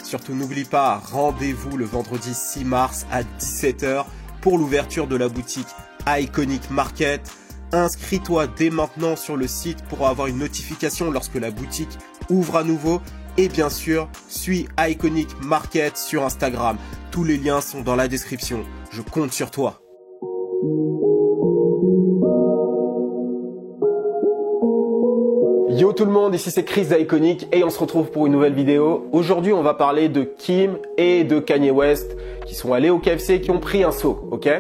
Surtout n'oublie pas, rendez-vous le vendredi 6 mars à 17 h pour l'ouverture de la boutique Iconic Market. Inscris-toi dès maintenant sur le site pour avoir une notification lorsque la boutique ouvre à nouveau. Et bien sûr, suis Iconic Market sur Instagram. Tous les liens sont dans la description. Je compte sur toi. Yo tout le monde, ici c'est Chris d'Iconic et on se retrouve pour une nouvelle vidéo. Aujourd'hui on va parler de Kim et de Kanye West qui sont allés au KFC et qui ont pris un saut, ok ?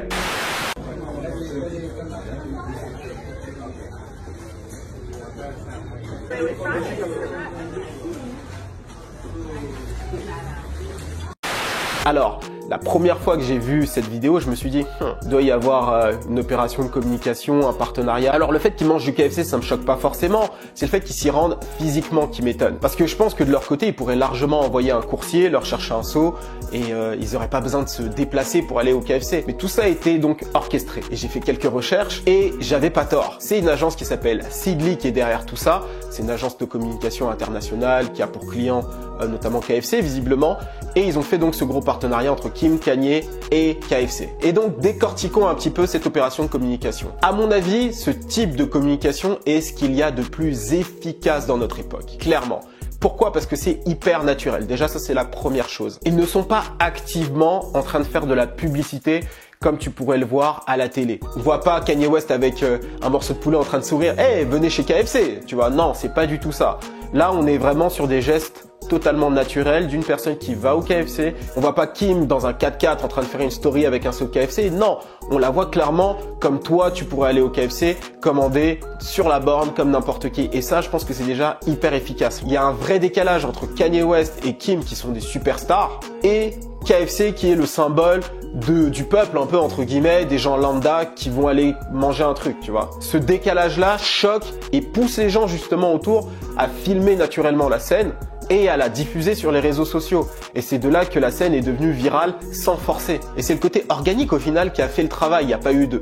Alors, la première fois que j'ai vu cette vidéo, je me suis dit, il doit y avoir une opération de communication, un partenariat. Alors, le fait qu'ils mangent du KFC, ça me choque pas forcément. C'est le fait qu'ils s'y rendent physiquement qui m'étonne. Parce que je pense que de leur côté, ils pourraient largement envoyer un coursier, leur chercher un seau et ils n'auraient pas besoin de se déplacer pour aller au KFC. Mais tout ça a été donc orchestré. Et j'ai fait quelques recherches et j'avais pas tort. C'est une agence qui s'appelle Seedly qui est derrière tout ça. C'est une agence de communication internationale qui a pour client notamment KFC visiblement. Et ils ont fait donc ce gros partenariat entre Kim, Kanye et KFC. Et donc décortiquons un petit peu cette opération de communication. À mon avis, ce type de communication est ce qu'il y a de plus efficace dans notre époque, clairement. Pourquoi ? Parce que c'est hyper naturel. Déjà, ça c'est la première chose. Ils ne sont pas activement en train de faire de la publicité comme tu pourrais le voir à la télé. On voit pas Kanye West avec un morceau de poulet en train de sourire. Hey, venez chez KFC. Tu vois, non, c'est pas du tout ça. Là, on est vraiment sur des gestes totalement naturel d'une personne qui va au KFC. On voit pas Kim dans un 4x4 en train de faire une story avec un seau KFC. Non, on la voit clairement comme toi, tu pourrais aller au KFC, commander sur la borne comme n'importe qui. Et ça, je pense que c'est déjà hyper efficace. Il y a un vrai décalage entre Kanye West et Kim qui sont des superstars et KFC qui est le symbole du peuple un peu entre guillemets, des gens lambda qui vont aller manger un truc, tu vois. Ce décalage-là choque et pousse les gens justement autour à filmer naturellement la scène et à la diffuser sur les réseaux sociaux. Et c'est de là que la scène est devenue virale sans forcer. Et c'est le côté organique au final qui a fait le travail. Il n'y a pas eu de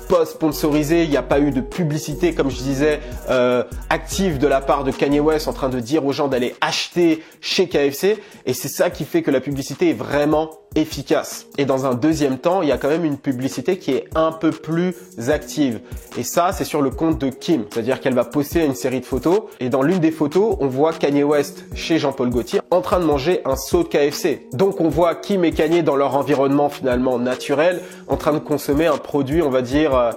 post sponsorisé, il n'y a pas eu de publicité, comme je disais, active de la part de Kanye West en train de dire aux gens d'aller acheter chez KFC. Et c'est ça qui fait que la publicité est vraiment efficace. Et dans un deuxième temps, il y a quand même une publicité qui est un peu plus active. Et ça, c'est sur le compte de Kim. C'est-à-dire qu'elle va poster une série de photos. Et dans l'une des photos, on voit Kanye West chez Jean-Paul Gaultier en train de manger un seau de KFC. Donc on voit Kim et Kanye dans leur environnement finalement naturel en train de consommer un produit, on va dire,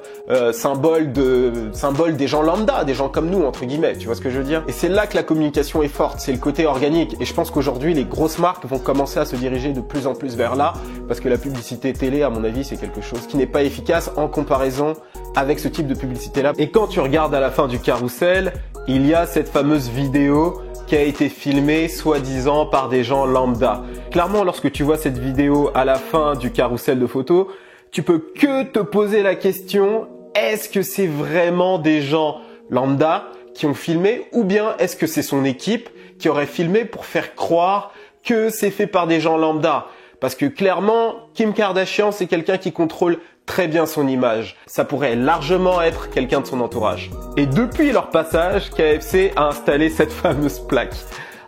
symbole des gens lambda, des gens comme nous, entre guillemets. Tu vois ce que je veux dire? Et c'est là que la communication est forte. C'est le côté organique. Et je pense qu'aujourd'hui, les grosses marques vont commencer à se diriger de plus en plus vers là, parce que la publicité télé, à mon avis, c'est quelque chose qui n'est pas efficace en comparaison avec ce type de publicité-là. Et quand tu regardes à la fin du carrousel, il y a cette fameuse vidéo qui a été filmée soi-disant par des gens lambda. Clairement, lorsque tu vois cette vidéo à la fin du carrousel de photos, tu peux que te poser la question, est-ce que c'est vraiment des gens lambda qui ont filmé, ou bien est-ce que c'est son équipe qui aurait filmé pour faire croire que c'est fait par des gens lambda? Parce que clairement, Kim Kardashian, c'est quelqu'un qui contrôle très bien son image. Ça pourrait largement être quelqu'un de son entourage. Et depuis leur passage, KFC a installé cette fameuse plaque.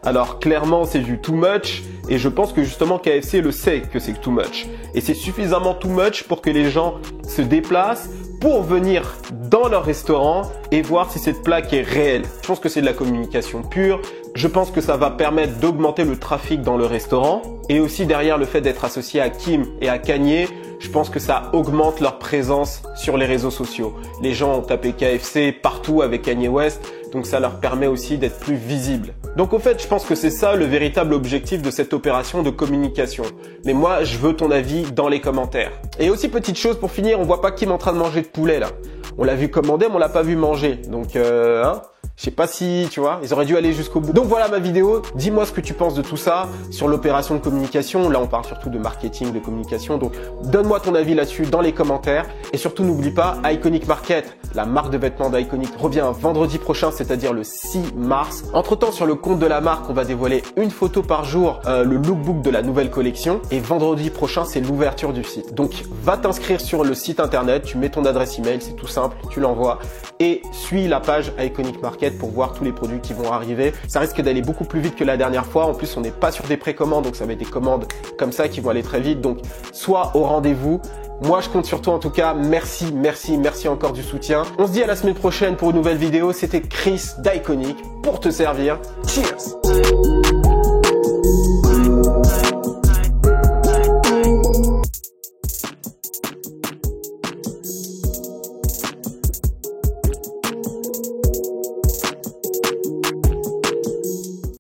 Alors clairement, c'est du too much et je pense que justement KFC le sait que c'est too much. Et c'est suffisamment too much pour que les gens se déplacent pour venir dans leur restaurant et voir si cette plaque est réelle. Je pense que c'est de la communication pure. Je pense que ça va permettre d'augmenter le trafic dans le restaurant. Et aussi derrière le fait d'être associé à Kim et à Kanye, je pense que ça augmente leur présence sur les réseaux sociaux. Les gens ont tapé KFC partout avec Kanye West, donc ça leur permet aussi d'être plus visibles. Donc au fait, je pense que c'est ça le véritable objectif de cette opération de communication. Mais moi, je veux ton avis dans les commentaires. Et aussi, petite chose pour finir, on voit pas Kim en train de manger de poulet là. On l'a vu commander, mais on l'a pas vu manger. Donc je sais pas si, tu vois, ils auraient dû aller jusqu'au bout. Donc voilà ma vidéo. Dis-moi ce que tu penses de tout ça sur l'opération de communication. Là, on parle surtout de marketing, de communication. Donc, donne-moi ton avis là-dessus dans les commentaires. Et surtout, n'oublie pas, Iconic Market, la marque de vêtements d'Iconic, revient vendredi prochain, c'est-à-dire le 6 mars. Entre-temps, sur le compte de la marque, on va dévoiler une photo par jour, le lookbook de la nouvelle collection. Et vendredi prochain, c'est l'ouverture du site. Donc, va t'inscrire sur le site internet. Tu mets ton adresse email, c'est tout simple. Tu l'envoies et suis la page Iconic Market market pour voir tous les produits qui vont arriver. Ça risque d'aller beaucoup plus vite que la dernière fois. En plus, on n'est pas sur des précommandes, donc ça va être des commandes comme ça qui vont aller très vite. Donc, sois au rendez-vous. Moi, je compte sur toi en tout cas. Merci encore du soutien. On se dit à la semaine prochaine pour une nouvelle vidéo. C'était Chris d'Iconic pour te servir. Cheers!